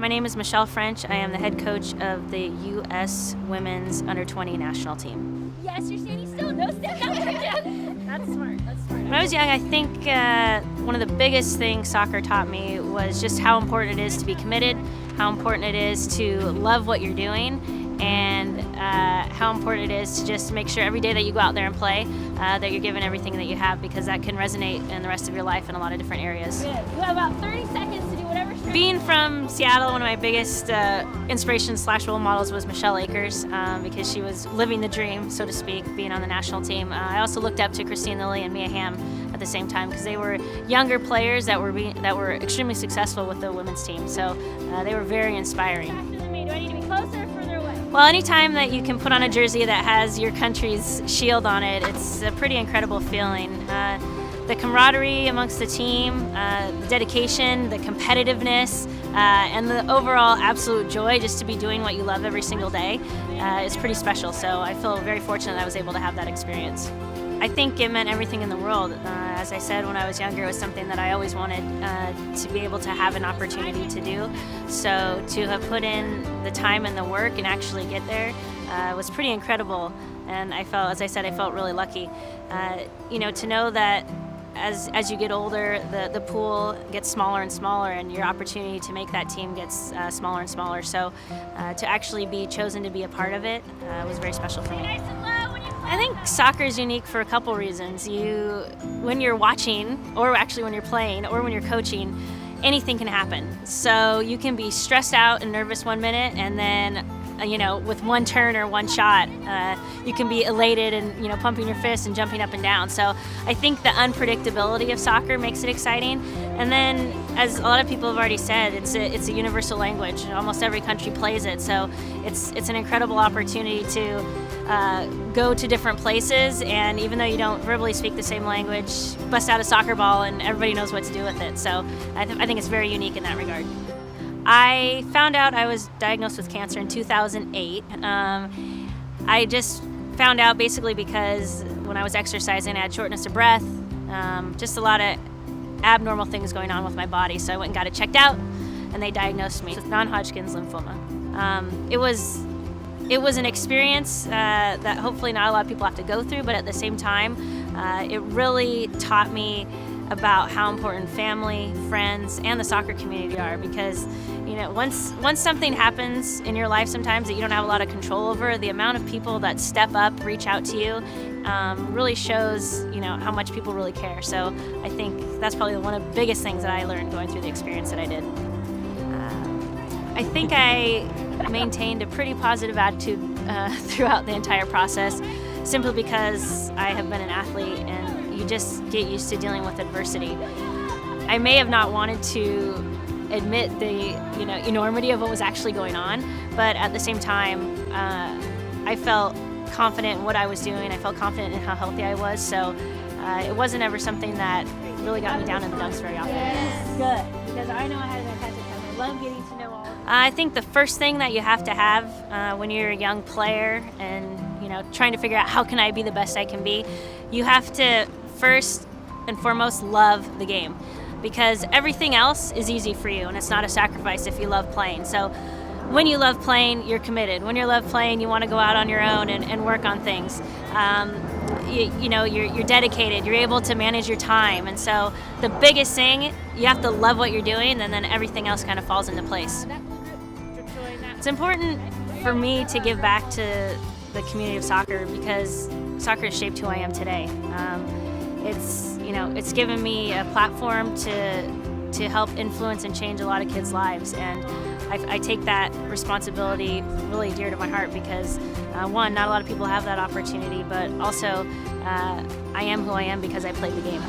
My name is Michelle French. I am the head coach of the U.S. Women's Under-20 national team. Yes, you're standing still. No, stand up. That's smart. That's smart. When I was young, I think one of the biggest things soccer taught me was just how important it is to be committed, how important it is to love what you're doing, and how important it is to just make sure every day that you go out there and play that you're giving everything that you have, because that can resonate in the rest of your life in a lot of different areas. Good. You have about 30 seconds to do whatever. Being from Seattle, one of my biggest inspirations / role models was Michelle Akers, because she was living the dream, so to speak, being on the national team. I also looked up to Christine Lilly and Mia Hamm at the same time, because they were younger players that were extremely successful with the women's team. So they were very inspiring. Do I need to be closer or further away? Well, anytime that you can put on a jersey that has your country's shield on it, it's a pretty incredible feeling. The camaraderie amongst the team, the dedication, the competitiveness, and the overall absolute joy just to be doing what you love every single day is pretty special. So I feel very fortunate that I was able to have that experience. I think it meant everything in the world. As I said, when I was younger, it was something that I always wanted to be able to have an opportunity to do. So to have put in the time and the work and actually get there was pretty incredible. And I felt, as I said, I felt really lucky. To know that as you get older, the pool gets smaller and smaller, and your opportunity to make that team gets smaller and smaller. So to actually be chosen to be a part of it was very special for me. I think soccer is unique for a couple reasons. When you're watching, or actually when you're playing, or when you're coaching, anything can happen. So you can be stressed out and nervous one minute, and then with one turn or one shot, you can be elated and pumping your fists and jumping up and down. So I think the unpredictability of soccer makes it exciting. And then, as a lot of people have already said, it's a universal language. Almost every country plays it. So it's an incredible opportunity to go to different places, and even though you don't verbally speak the same language, bust out a soccer ball and everybody knows what to do with it. So I think it's very unique in that regard. I found out I was diagnosed with cancer in 2008. I just found out basically because when I was exercising, I had shortness of breath, just a lot of abnormal things going on with my body. So I went and got it checked out, and they diagnosed me with non-Hodgkin's lymphoma. It was an experience that hopefully not a lot of people have to go through, but at the same time, it really taught me about how important family, friends, and the soccer community are, because once something happens in your life sometimes that you don't have a lot of control over, the amount of people that step up, reach out to you, really shows how much people really care. So I think that's probably one of the biggest things that I learned going through the experience that I did. I think I maintained a pretty positive attitude throughout the entire process, simply because I have been an athlete, and you just get used to dealing with adversity. I may have not wanted to admit the enormity of what was actually going on, but at the same time, I felt confident in what I was doing. I felt confident in how healthy I was, so it wasn't ever something that really got me down in the dumps very often. Yes, good, because I know I had an attachment. I love getting to know all of them. I think the first thing that you have to have when you're a young player and trying to figure out how can I be the best I can be, you have to first and foremost love the game, because everything else is easy for you, and it's not a sacrifice if you love playing. So when you love playing, you're committed. When you love playing, you want to go out on your own and work on things. You're dedicated, you're able to manage your time, and so the biggest thing, you have to love what you're doing, and then everything else kind of falls into place. It's important for me to give back to the community of soccer, because soccer has shaped who I am today. It's given me a platform to help influence and change a lot of kids' lives, and I take that responsibility really dear to my heart, because one, not a lot of people have that opportunity, but also I am who I am because I played the game.